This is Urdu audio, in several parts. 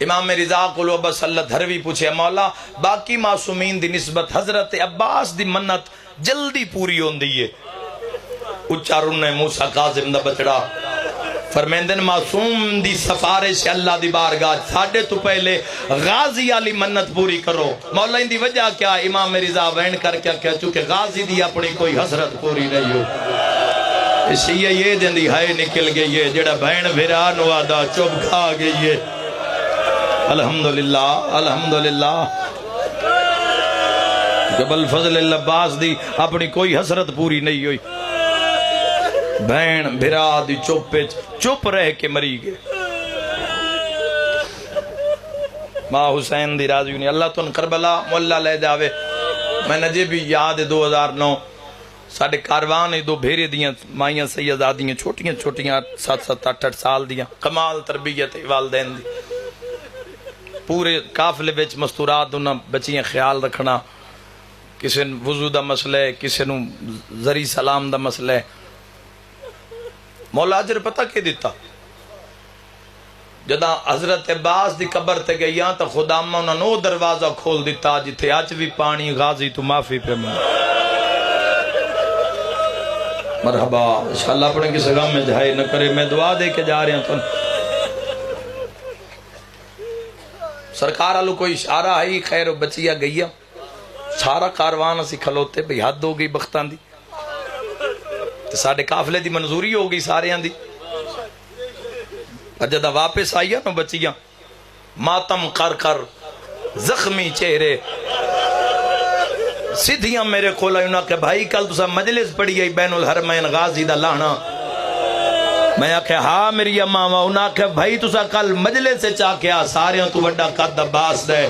امام رضا کو بس اللہ دھروی پوچھے مولا باقی معصومین دی نسبت حضرت عباس دی منت جلدی پوری ہوندی ہے. اچھا رن موسیٰ کاظم دا بچڑا فرمیندن معصوم دی سفارش اللہ دی بارگاہ ساڑھے تو پہلے غازی علی منت پوری کرو. مولا ان دی وجہ کیا؟ امام رضا وین کر کیا کہ چونکہ غازی دی اپنی کوئی حسرت پوری نہیں ہو اسی یہ دن دی ہائے نکل گئی ہے جڑا بہن بھران وعدہ چوب کھا گئی ہے. الحمدللہ الحمدللہ جبل فضل العباس دی اپنی کوئی حسرت پوری نہیں ہوئی. بہن بھرا دی چپ رہ کے مری گئے. ماں حسین دی راضی نہیں اللہ تن کربلا مولا لے جاوے. میں نجے بھی یاد 2009 ساڑھے کاروان دو بھیرے دیاں مائیاں سیدادیاں چھوٹیاں چھوٹیاں 7-7 8 سال دیاں کمال تربیت والدین دی پورے قافلے وچ مستورات انہاں بچیاں خیال رکھنا. کسے وضو دا مسئلہ ہے کسے نو زری سلام دا مسئلہ ہے. مولا اجر پتہ کی دیتا جدہ حضرت عباس دی قبر تے گئیاں تا خدا انہاں نو دروازہ کھول دیتا جتھے آج بھی پانی غازی تو معافی پہ من. مرحبا انشاءاللہ اپنے کسی غم میں جہائی نہ کرے. میں دعا دے کے جا رہے ہیں تو سرکار آلو کوئی اشارہ ہے خیر و بچیا گئیا سارا کاروان اسی کھلوتے بھئی حد ہو گئی بختان دی ساڑھے قافلے دی منظوری ہو گئی سارے دی. جدہ واپس آئیا نو بچیاں ماتم کر کر زخمی چہرے سیدھیاں میرے کھولا انہاں کہ بھائی کل تو سا مجلس پڑی ہے بین الحرمین غازی دا لانا. میں آکھے ہاں میری امامہ انہاں کہ بھائی تو سا کل مجلس سے چاہ کیا سارے تو وڈا قد عباس دے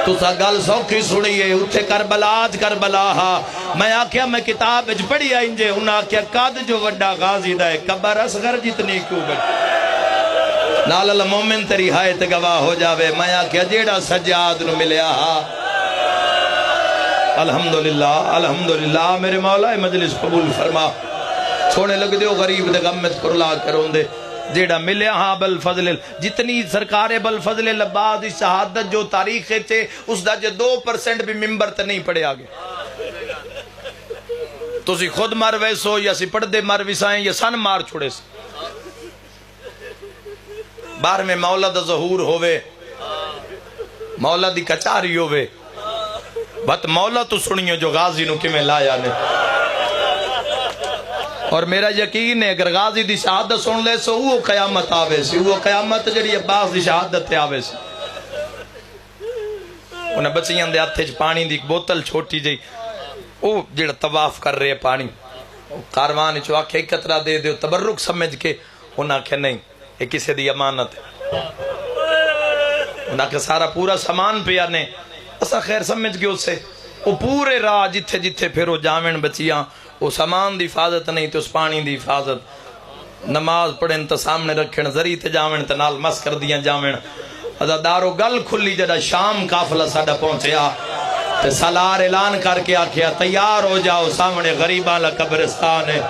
تو سا گل سوکھی سنیے اتھے کربلاج کربلا ہا. میں آکھیا میں کتاب اچھ پڑھی آئیں جے انہاں آکھیا قد جو وڈا غازی دے قبر اصغر جتنی کیوں بڑھ نال اللہ مومن تری حایت گواہ ہو جاوے. میں آکھیا جیڑا سجاد نو ملیا ہا الحمدللہ الحمدللہ میرے مولا مجلس قبول فرما. چھوڑے لگ دیو غریب دے غمت کرلا کروں دے جیڑا ملیا ہاں بالفضل جتنی سرکار بالفضل العباس شہادت جو تاریخ تھے اس دا جو 2% بھی ممبر تے نہیں پڑے آگے. تو سی خود مار ویسو یا سی پڑھ دے مار ویسائیں یا سن مار چھوڑے سے بار میں مولا دا ظہور ہوئے مولا دی کچاری ہوئے بات مولا تو سنیو جو غازی نو کی میں لایا نے. اور میرا یقین ہے اگر غازی دی شہادت سن لے سو وہ قیامت آوے سی وہ قیامت جڑی عباس دی شہادت تے آوے سی. انہیں بچیاں دے ہاتھے پانی دی بوتل چھوٹی جئی وہ جڑا طواف کر رہے پانی کاروان چو آکھے ایک قطرہ دے دے تبرک سمجھ کے انہاں کہ نہیں یہ کسی دی امانت ہے. انہاں کہ سارا پورا سامان پہ آنے اسا خیر سمجھ گئے اس سے وہ پورے راہ جتھے جتھے پھر وہ جاوین بچیاں وہ سامان دی حفاظت نہیں تو اس پانی دی حفاظت نماز پڑھیں تو سامنے رکھیں زری تے جاوین تے نال مس کر دیاں جاوین. دارو گل کھلی جڑا شام قافلہ ساڈا پہنچیا تے سالار اعلان کر کے آکھیا تیار ہو جاؤ سامنے غریباں لا قبرستان ہے.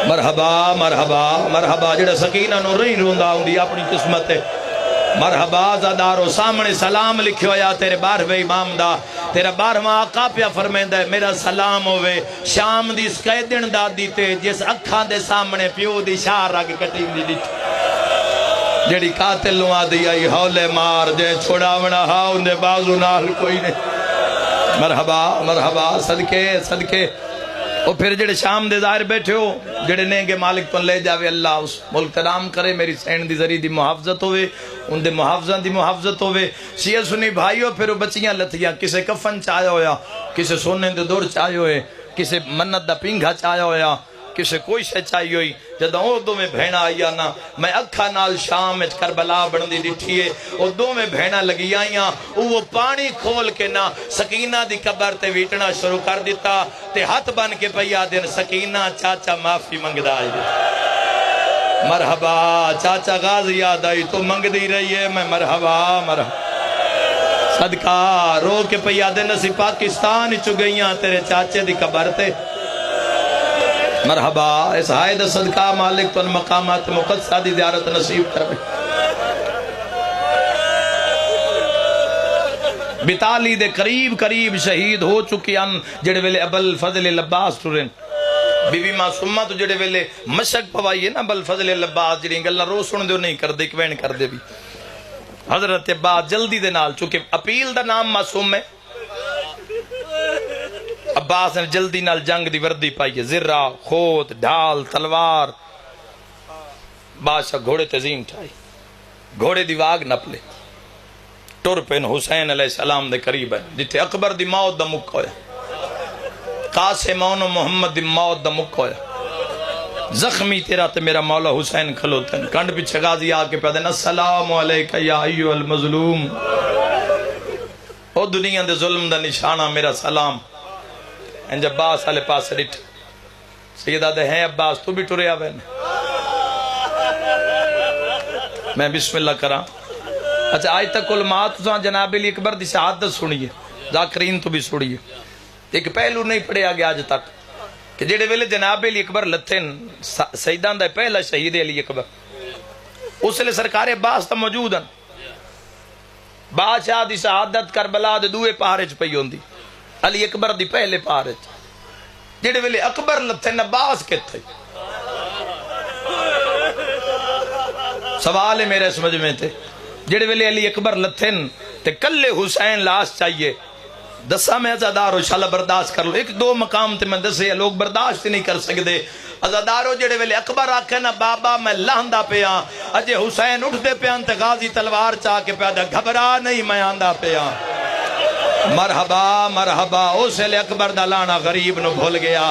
مرحبا مرحبا مرحبا جڑا سکینہ نو رہی روندا ہوندی اپنی قسمت ہے. مرحبا زادارو سامنے سلام لکھو یا تیرے 12ویں امام دا تیرا 12واں آقا پیا فرمیندہ ہے میرا سلام ہوئے شام دی سکیدن دا دیتے جس اکھاں دے سامنے پیو دی شاہ رگ کٹی دی دیتے جڑی قاتل نو آدھی آئی ہولے مار جے چھوڑاونا ہاں اندے بازو نال کوئی نہیں. مرحبا مرحبا صدقے صدقے. اور پھر جڑے شام دے ظاہر بیٹھے ہو جڑے نینگے مالک تو لے جاوے اللہ اس ملک ترام کرے میری سین دی ذریع دی محافظت ہوئے ان دے محافظان دی محافظت ہوئے. شیعہ سنی بھائیو پھر وہ بچیاں لتیاں کسے کفن چاہیا ہویا کسے سونے دے دور چاہیا ہوئے کسے منت دا پینگھا چاہیا ہویا کسے کوئی شے چاہی ہوئی. جدہ وہ دو میں بھینا آئیا نا میں اکھا نال شام اچ کربلا بندی ڈٹھیے وہ دو میں بھینا لگی آئیاں وہ پانی کھول کے نا سکینہ دی قبر تے ویٹنا شروع کر دیتا تے ہاتھ بن کے پیا دن سکینہ چاچا معافی منگدا آئی دیتا. مرحبا چاچا غازی یاد آئی تو منگ دی رہی ہے میں مرحبا مرحبا صدقہ رو کے پیا دن اسی پاکستان چو گئیاں تیرے چاچے دی قبر تے. مرحبا اس حائد صدقہ مالک تو مقامات مقدسہ دی زیارت نصیب کر 42 دے قریب قریب شہید ہو چکے ہیں جڑے ویلے ابل فضل عباس ٹرن بی بی معصومہ تو جڑے ویلے مشک پوائی ہے نا ابل فضل عباس جڑی گلاں روز سن دیو نہیں کردے کوین کردے بھی حضرت عباس جلدی دے نال چونکہ اپیل دا نام معصوم ہے عباس نے جلدی نال جنگ دی وردی پائی ہے زرہ خود ڈھال تلوار بادشاہ گھوڑے تزیم ٹھائی گھوڑے دی واگ نپلے ٹر پین حسین علیہ السلام دے قریب ہے جتھے اکبر دی موت دا مکہ ہویا قاسم و محمد دی موت دا مکہ ہویا زخمی تیرا تے میرا مولا حسین کھلوتن کنڈ پیچھے غازی آکے پیدا دینا السلام علیکہ یا ایو المظلوم او دنیا دے ظلم دا نشانہ میرا سلام انج عباس آلے پاس ریٹ سیدہ دے ہیں عباس تو بھی ٹرے آوے میں بسم اللہ کرا اچھا آج تک علماء تو جناب علی اکبر دی شہادت سنیے ذاکرین تو بھی سنیے ایک پہلو نہیں پڑے آگے آج تک کہ جڑے ویلے جناب علی اکبر لتھن سیدان دا پہلا شہید علی اکبر اس لئے سرکار عباس تا موجود ہیں بادشاہ دی شہادت کربلا دے دوے پہارے چ پئی ہوندی علی اکبر دی پہلے پہارے چ جڑے ویلے اکبر لتھن عباس کتھے سوال ہے میرے سمجھ میں تھے جڑے ویلے علی اکبر لتھن تے کلے حسین لاش چاہیے دسا میں ازادارو شالا برداشت کر لو ایک دو مقام تے میں دسے لوگ برداشت نہیں کر سکتے ازادارو جڑے ویلے اکبر آکھے نا بابا میں لہندہ پیا اجے حسین اٹھ دے پیا تے غازی تلوار چاہ کے پیدا گھبرا نہیں میں آندہ پیا مرحبا مرحبا اسے لے اکبر دا لانا غریب نو بھول گیا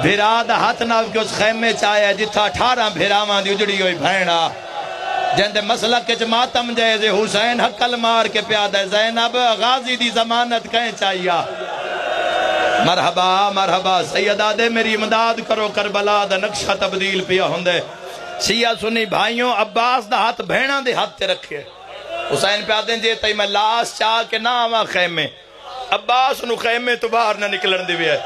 بھیرا دا ہاتھ ناو کے اس خیمے چاہے جتھا 18 بھیراوان دی اجڑی ہوئی بھینڈا جہاں دے مسئلہ کے ماتم جائزے حسین حقل مار کے پیادہ زینب غازی دی ضمانت کہیں چاہیا مرحبا مرحبا سیدہ دے میری امداد کرو کربلا دا نقشہ تبدیل پیا ہوندے شیعہ سنی بھائیوں عباس دا ہاتھ بھینا دے ہاتھ تے رکھے حسین پیادیں جے تائی میں لاش چاہ کے نہ آواں خیمے عباس نو خیمے تو باہر نہ نکلن دی بھی ہے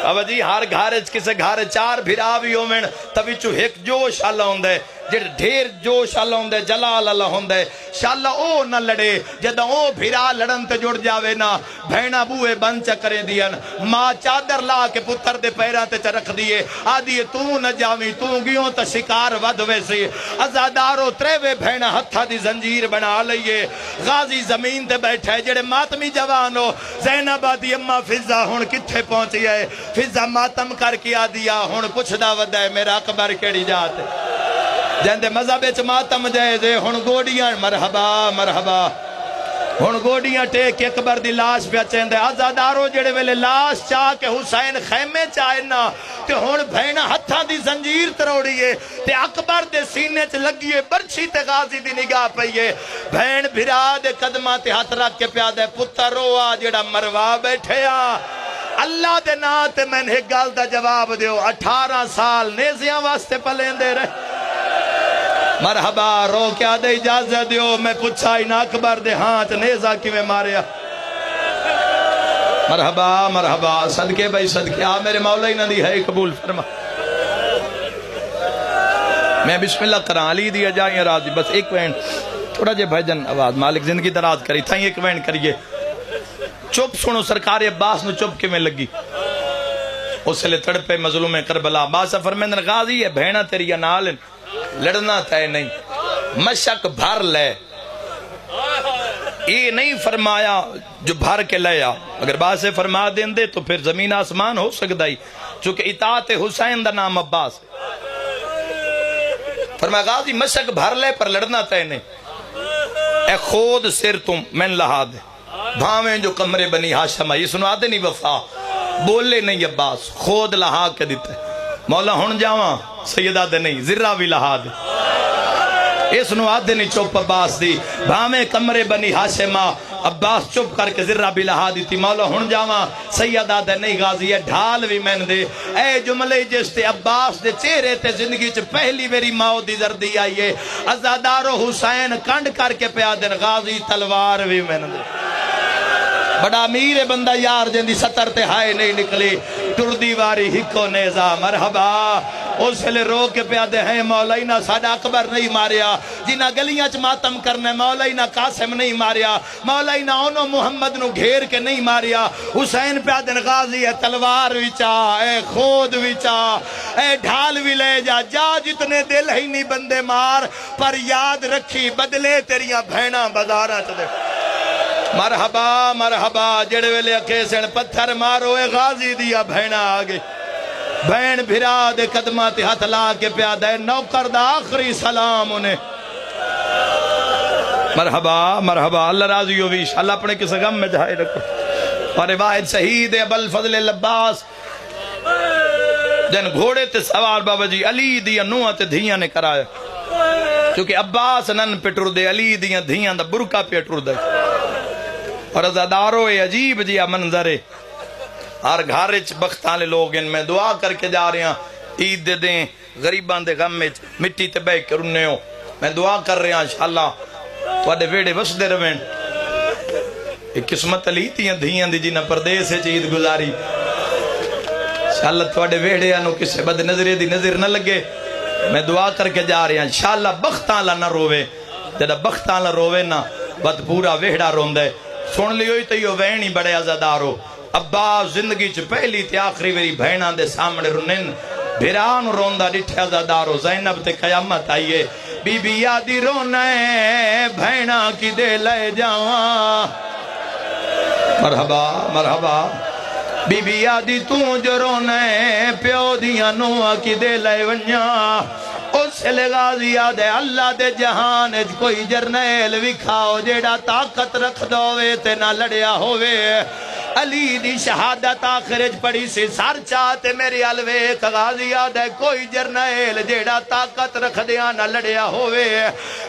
اب جی ہر گھارج کسے گھارج 4 بھراوی ہومن تبھی چو ایک جوش اللہ ہوندے جڑ ڈھیر جوش اللہ ہوندے جلال اللہ ہوندے شاءاللہ او نہ لڑے جدہ او بھرا لڑن تے جڑ جاوے نا بھینا بوئے بند چکرے دین ماں چادر لا کے پتر دے پیرہ تے چرخ دیئے آدھیے تو نہ جاوی تو گیوں تا شکار ودوے سی ازادارو تریوے بھینا ہتھا دی زنجیر بنا لئیے غازی زمین تے بیٹھے جڑے ماتمی جوانو زینب آدھی اممہ فضا ہون کتھے پہنچی ہے فضا ماتم کر کیا دیا ہون پوچھ دا ودہ ہے میرا اکبر کیڑی جاتے جہندے مذہب اچ ماتم جائے دے ہن گوڑیاں مرحبا مرحبا ہن گوڑیاں ٹیک کے اکبر دی لاش پہ چیندے آزادارو جڑے ویلے لاش چاہ کے حسین خیمے چاہنا تے ہن بھینا ہتھاں دی زنجیر تروڑیے تے اکبر دے سینے چ لگیے برچھی تے غازی دی نگاہ پئیے بھین بھرا دے قدماں تے ہاتھ رکھ کے پیادے پتر روا جڑا مروا بیٹھے اللہ دے نا تے میں نے گل دا جواب دیو 18 سال نیزیاں واسطے پلیندے رہے مرحبا رو کیا دے اجازت دیو میں پوچھا ہی نہ اکبر دے ہاتھ نیزہ کی میں ماریا مرحبا مرحبا صدقے بھائی صدقے میرے مولا ہی نہ دی ہے قبول فرما میں بسم اللہ کرا علی دیا جائیں راضی بس ایک وینڈ تھوڑا جے بھائی جن آواز مالک زندگی دراز کری تھا ایک وینڈ کریے چپ سنو سرکار عباس نو چپ کے میں لگی اس لئے تڑپے مظلوم کربلا بادشاہ فرمیندن غازی ہے بھینا تیری یا نالن لڑنا تھا نہیں مشک بھر لے یہ نہیں فرمایا جو بھر کے لیا اگر بات سے فرما دیں دے تو پھر زمین آسمان ہو سکتا ہی چونکہ اطاعت حسین دا نام عباس فرمایا غازی مشک بھر لے پر لڑنا تھا نہیں اے خود سر تم من لہا دے بھاویں جو کمرے بنی ہاشم یہ سنوا دے نہیں وفا بولے نہیں عباس خود لہا کے دیتے مولا ہن جاواں سیدہ دے نہیں ذرہ بھی لہا دے اس نو آدھے نہیں چوپ عباس دی بھامے کمرے بنی ہاشمہ عباس چپ کر کے ذرہ بھی لہا دی تھی مولا ہن جاواں سیدہ دے نہیں غازی ہے ڈھال بھی میں دے اے جملے جس تے عباس دے چہرے تے زندگی چ پہلی میری ماں دی زردی آئیے ازادارو حسین کنڈ کر کے پیادن غازی تلوار بھی میں دے بڑا امیر بندہ یار جن دی ستر تے ہائے نہیں نکلی ٹردی واری ہکو نیزہ مرحبا اس لئے رو کے پیادے ہیں مولائی نہ ساڈا اکبر نہیں ماریا، جنہ گلیاں چ ماتم کرنے مولائی نہ قاسم نہیں ماریا، مولائی نہ انہوں محمد نو گھیر کے نہیں ماریا، حسین پیادن غازی ہے تلوار وچا، اے خود وچا، اے ڈھال بھی لے جا، جا جتنے دل ہی نہیں بندے مار، پر یاد رکھی بدلے تیریاں بھینا بازاراں چ دے۔ مرحبا مرحبا جڑے ویلے اکھے سن پتھر مارو اے غازی دیا بھینا آگے، بہن بھرا دے قدمہ تے ہاتھ لا کے پیادہ ہے، نوکر دا آخری سلام انہیں۔ مرحبا مرحبا اللہ راضی ہوئیش، اللہ اپنے کس غم میں جائے رکھو۔ اور روایت شہید ابو الفضل العباس جن گھوڑے تے سوار بابا جی علی دیا نوہ تے دھیاں نے کرایا، چونکہ عباس نن پٹر دے علی دیا دھیاں دا برکا پیٹر دے، اور ازادارو اے عجیب جیا منظر ہے، ہر گھارچ بختالے لوگ ان میں دعا کر کے جا رہے ہیں، عید دے دیں غریبان دے غم میں مٹی تے بے کر انہیں ہو، میں دعا کر رہے ہیں انشاءاللہ توڑے ویڑے بس دے روین، ایک قسمت علی تیاں دھیاں دی جنہ پردیس ہے چید گزاری، انشاءاللہ توڑے ویڑے آنو کسے بد نظرے دی نظر نہ لگے، میں دعا کر کے جا رہے ہیں انشاءاللہ بختالہ نہ روے، جدہ بختالہ روے نہ بد پورا ویڑا روندے، سن لیوئی تو یہ وینی بڑے عزادارو، عباس زندگی چھ پہلی تے آخری ویری بھینان دے سامنے رنن، بھیران روندہ ڈٹھے عزادارو، زینب تے قیامت آئیے، بی بی یادی رونے بھینا کی دے لے جاواں، مرحبا مرحبا، بی بی یادی توں جو رونے پیو دیا نوہ کی دے لے ونیاں، اس لئے غازی یاد ہے اللہ دے جہان اج کوئی جرنیل وکھاؤ جیڑا طاقت رکھ دووے تے نہ لڑیا ہوئے، علی دی شہادت آخرج پڑی سی سار چاہتے میری علوے غازی یاد ہے کوئی جرنیل جیڑا طاقت رکھ دیا نہ لڑیا ہوئے،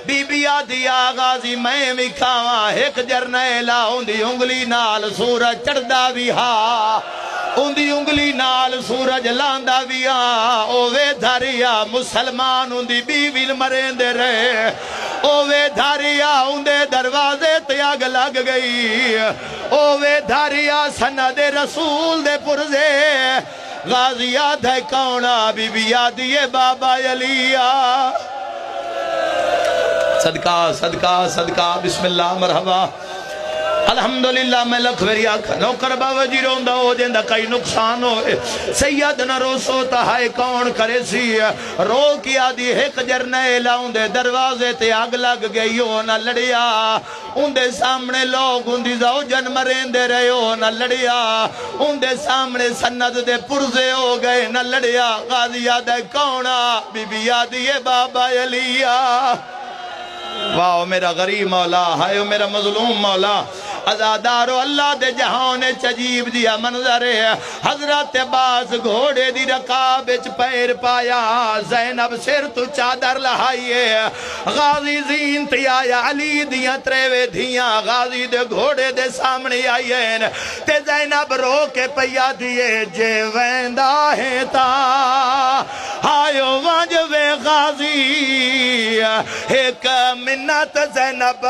بی بی یادی غازی میں وکھاواں ایک جرنیل ہوندی انگلی نال سورج چڑھدا بھی ہاں، اندی انگلی نال سورج لاندا ویا اوے دھاریا مسلمان اندی بیوی مرین دے رہے، اوے دھاریا اندے دروازے تیاگ لگ گئی، اوے دھاریا سند رسول دے پرزے، غازی یاد ہے کونا بی بی یادی بابا علیہ، صدقہ صدقہ صدقہ بسم اللہ مرحبا، الحمدللہ میں لکھوری آکھا نوکر بابا جی روندہ ہو جندہ کئی نقصان ہوئے، سیدنا روسو تہائے کون کرے سی، رو کیا دی ایک جرنیل آؤندے دروازے تے آگ لگ گئی ہو نہ لڑیا، اندے سامنے لوگ اندی زوجن مرین دے رہے ہو نہ لڑیا، اندے سامنے سند دے پرزے ہو گئے نہ لڑیا، غازی یاد ہے کونا بی بی یادی بابا علیہ، واہ میرا غریب مولا، ہائے میرا مظلوم مولا، عزادارو اللہ دے جہان چجیب دیا منظر ہے، حضرت عباس گھوڑے دی رکابچ پیر پایا، زینب سر تو چادر لہائیے، غازی زین تی آیا علی دیا تریوے دھیاں، غازی دے گھوڑے دے سامنے آئین، تے زینب رو کے پیا دیے جے ویندہ ہے تا، ہائیو وانجوے غازی، ایک منت زینب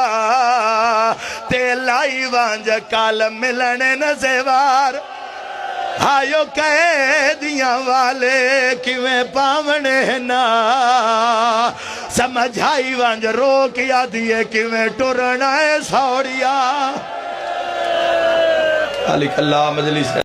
تے لائی وانج کال ملنے نزیوار، ہائیو قیدیاں والے کیویں پاونے نا، سمجھائی وانج رو کیا دیئے کیویں ٹرنا ہے سوڑیا، علیک اللہ مجلس